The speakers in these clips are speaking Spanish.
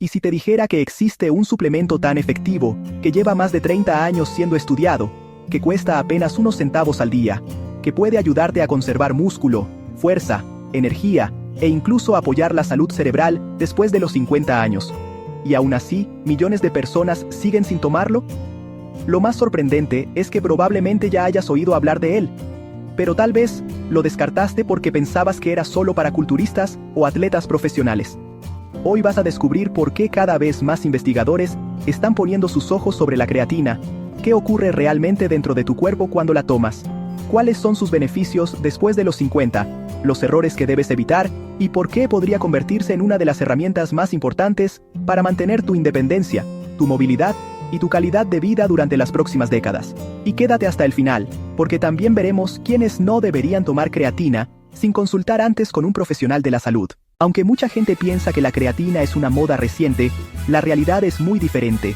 Y si te dijera que existe un suplemento tan efectivo, que lleva más de 30 años siendo estudiado, que cuesta apenas unos centavos al día, que puede ayudarte a conservar músculo, fuerza, energía, e incluso apoyar la salud cerebral después de los 50 años. Y aún así, millones de personas siguen sin tomarlo? Lo más sorprendente es que probablemente ya hayas oído hablar de él. Pero tal vez lo descartaste porque pensabas que era solo para culturistas o atletas profesionales. Hoy vas a descubrir por qué cada vez más investigadores están poniendo sus ojos sobre la creatina, qué ocurre realmente dentro de tu cuerpo cuando la tomas, cuáles son sus beneficios después de los 50, los errores que debes evitar y por qué podría convertirse en una de las herramientas más importantes para mantener tu independencia, tu movilidad y tu calidad de vida durante las próximas décadas. Y quédate hasta el final, porque también veremos quiénes no deberían tomar creatina sin consultar antes con un profesional de la salud. Aunque mucha gente piensa que la creatina es una moda reciente, la realidad es muy diferente.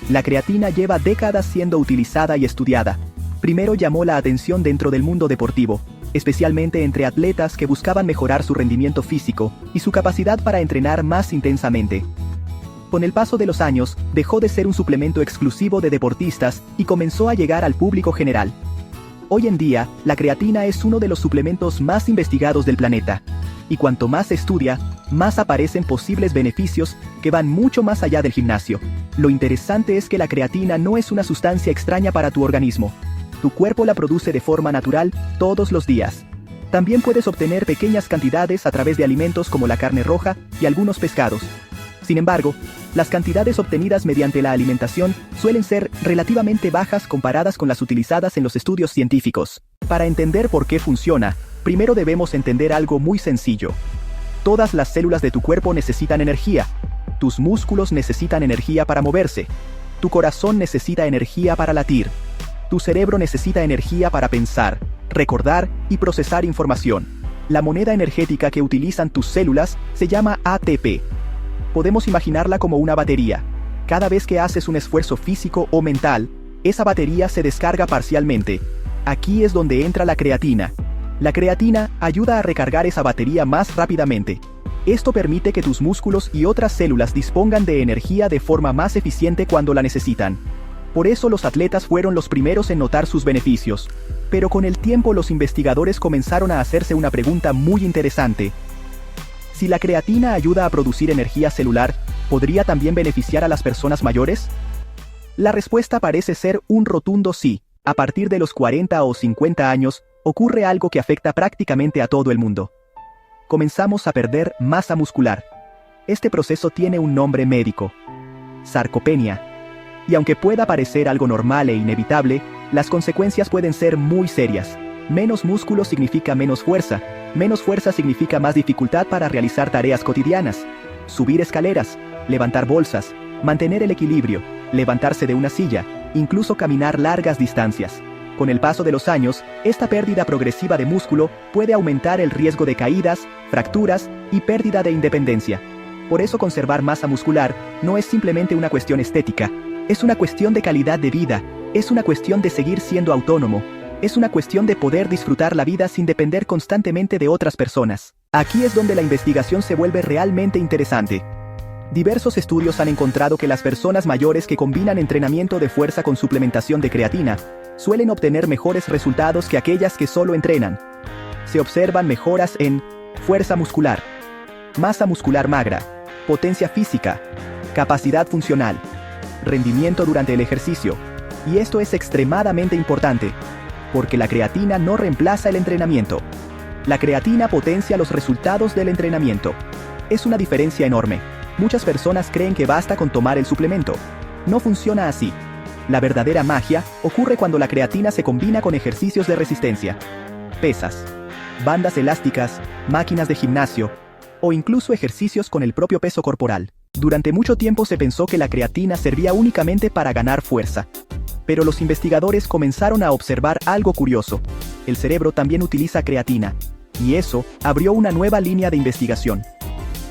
La creatina lleva décadas siendo utilizada y estudiada. Primero llamó la atención dentro del mundo deportivo, especialmente entre atletas que buscaban mejorar su rendimiento físico y su capacidad para entrenar más intensamente. Con el paso de los años, dejó de ser un suplemento exclusivo de deportistas y comenzó a llegar al público general. Hoy en día, la creatina es uno de los suplementos más investigados del planeta. Y cuanto más se estudia, más aparecen posibles beneficios que van mucho más allá del gimnasio. Lo interesante es que la creatina no es una sustancia extraña para tu organismo. Tu cuerpo la produce de forma natural todos los días. También puedes obtener pequeñas cantidades a través de alimentos como la carne roja y algunos pescados. Sin embargo, las cantidades obtenidas mediante la alimentación suelen ser relativamente bajas comparadas con las utilizadas en los estudios científicos. Para entender por qué funciona, primero debemos entender algo muy sencillo. Todas las células de tu cuerpo necesitan energía. Tus músculos necesitan energía para moverse. Tu corazón necesita energía para latir. Tu cerebro necesita energía para pensar, recordar y procesar información. La moneda energética que utilizan tus células se llama ATP. Podemos imaginarla como una batería. Cada vez que haces un esfuerzo físico o mental, esa batería se descarga parcialmente. Aquí es donde entra la creatina. La creatina ayuda a recargar esa batería más rápidamente. Esto permite que tus músculos y otras células dispongan de energía de forma más eficiente cuando la necesitan. Por eso los atletas fueron los primeros en notar sus beneficios. Pero con el tiempo los investigadores comenzaron a hacerse una pregunta muy interesante. Si la creatina ayuda a producir energía celular, ¿podría también beneficiar a las personas mayores? La respuesta parece ser un rotundo sí. A partir de los 40 o 50 años, ocurre algo que afecta prácticamente a todo el mundo. Comenzamos a perder masa muscular. Este proceso tiene un nombre médico: sarcopenia. Y aunque pueda parecer algo normal e inevitable, las consecuencias pueden ser muy serias. Menos músculo significa menos fuerza significa más dificultad para realizar tareas cotidianas, subir escaleras, levantar bolsas, mantener el equilibrio, levantarse de una silla, incluso caminar largas distancias. Con el paso de los años, esta pérdida progresiva de músculo puede aumentar el riesgo de caídas, fracturas y pérdida de independencia. Por eso conservar masa muscular no es simplemente una cuestión estética, es una cuestión de calidad de vida, es una cuestión de seguir siendo autónomo, es una cuestión de poder disfrutar la vida sin depender constantemente de otras personas. Aquí es donde la investigación se vuelve realmente interesante. Diversos estudios han encontrado que las personas mayores que combinan entrenamiento de fuerza con suplementación de creatina suelen obtener mejores resultados que aquellas que solo entrenan. Se observan mejoras en fuerza muscular, masa muscular magra, potencia física, capacidad funcional, rendimiento durante el ejercicio. Y esto es extremadamente importante, porque la creatina no reemplaza el entrenamiento. La creatina potencia los resultados del entrenamiento. Es una diferencia enorme. Muchas personas creen que basta con tomar el suplemento. No funciona así. La verdadera magia ocurre cuando la creatina se combina con ejercicios de resistencia, pesas, bandas elásticas, máquinas de gimnasio, o incluso ejercicios con el propio peso corporal. Durante mucho tiempo se pensó que la creatina servía únicamente para ganar fuerza. Pero los investigadores comenzaron a observar algo curioso. El cerebro también utiliza creatina. Y eso abrió una nueva línea de investigación.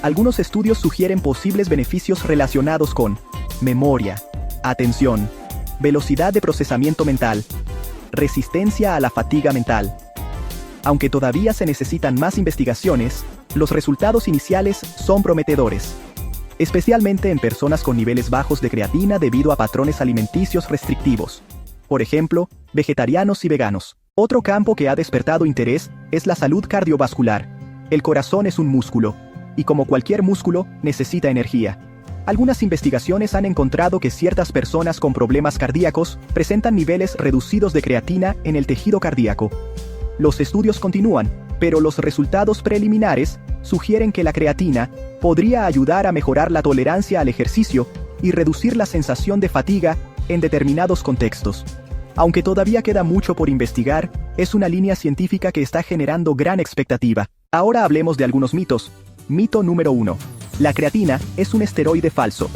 Algunos estudios sugieren posibles beneficios relacionados con memoria, atención, velocidad de procesamiento mental, resistencia a la fatiga mental. Aunque todavía se necesitan más investigaciones, los resultados iniciales son prometedores. especialmente en personas con niveles bajos de creatina debido a patrones alimenticios restrictivos. Por ejemplo, vegetarianos y veganos. Otro campo que ha despertado interés es la salud cardiovascular. El corazón es un músculo, y como cualquier músculo, necesita energía. Algunas investigaciones han encontrado que ciertas personas con problemas cardíacos presentan niveles reducidos de creatina en el tejido cardíaco. Los estudios continúan, pero los resultados preliminares sugieren que la creatina podría ayudar a mejorar la tolerancia al ejercicio y reducir la sensación de fatiga en determinados contextos. Aunque todavía queda mucho por investigar, es una línea científica que está generando gran expectativa. Ahora hablemos de algunos mitos. Mito número 1. La creatina es un esteroide falso.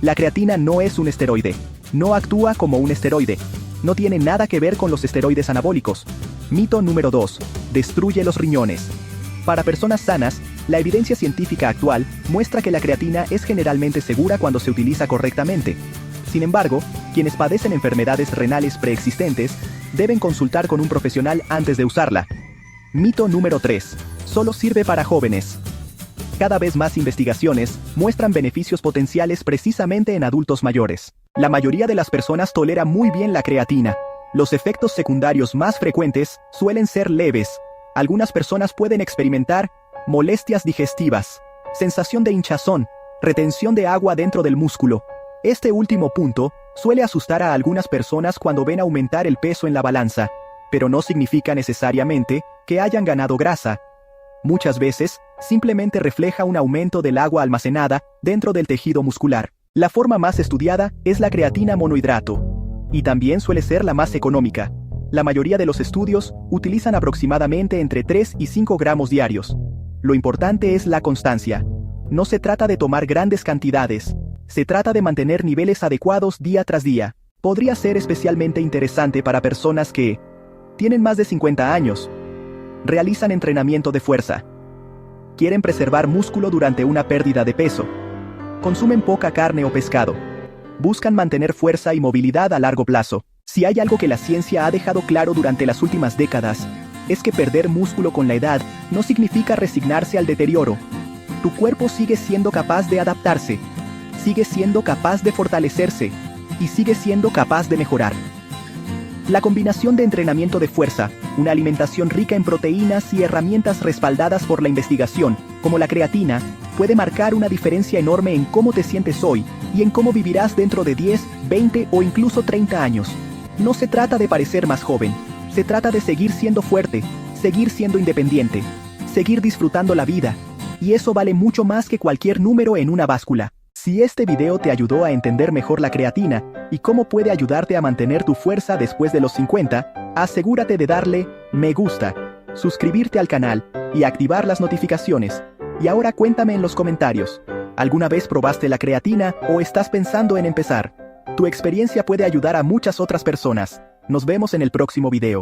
La creatina no es un esteroide. No actúa como un esteroide. No tiene nada que ver con los esteroides anabólicos. Mito número 2. Destruye los riñones. Para personas sanas, la evidencia científica actual muestra que la creatina es generalmente segura cuando se utiliza correctamente. Sin embargo, quienes padecen enfermedades renales preexistentes deben consultar con un profesional antes de usarla. Mito número 3. Solo sirve para jóvenes. Cada vez más investigaciones muestran beneficios potenciales precisamente en adultos mayores. La mayoría de las personas tolera muy bien la creatina. Los efectos secundarios más frecuentes suelen ser leves. Algunas personas pueden experimentar molestias digestivas, sensación de hinchazón, retención de agua dentro del músculo. Este último punto suele asustar a algunas personas cuando ven aumentar el peso en la balanza, pero no significa necesariamente que hayan ganado grasa. Muchas veces, simplemente refleja un aumento del agua almacenada dentro del tejido muscular. La forma más estudiada es la creatina monohidrato, y también suele ser la más económica. La mayoría de los estudios utilizan aproximadamente entre 3 y 5 gramos diarios. Lo importante es la constancia. No se trata de tomar grandes cantidades, se trata de mantener niveles adecuados día tras día. Podría ser especialmente interesante para personas que tienen más de 50 años, realizan entrenamiento de fuerza, quieren preservar músculo durante una pérdida de peso, consumen poca carne o pescado, buscan mantener fuerza y movilidad a largo plazo. Si hay algo que la ciencia ha dejado claro durante las últimas décadas, es que perder músculo con la edad no significa resignarse al deterioro. Tu cuerpo sigue siendo capaz de adaptarse, sigue siendo capaz de fortalecerse, y sigue siendo capaz de mejorar. La combinación de entrenamiento de fuerza, una alimentación rica en proteínas y herramientas respaldadas por la investigación, como la creatina, puede marcar una diferencia enorme en cómo te sientes hoy y en cómo vivirás dentro de 10, 20 o incluso 30 años. No se trata de parecer más joven, se trata de seguir siendo fuerte, seguir siendo independiente, seguir disfrutando la vida, y eso vale mucho más que cualquier número en una báscula. Si este video te ayudó a entender mejor la creatina y cómo puede ayudarte a mantener tu fuerza después de los 50, asegúrate de darle me gusta, suscribirte al canal y activar las notificaciones. Y ahora cuéntame en los comentarios, ¿alguna vez probaste la creatina o estás pensando en empezar? Tu experiencia puede ayudar a muchas otras personas. Nos vemos en el próximo video.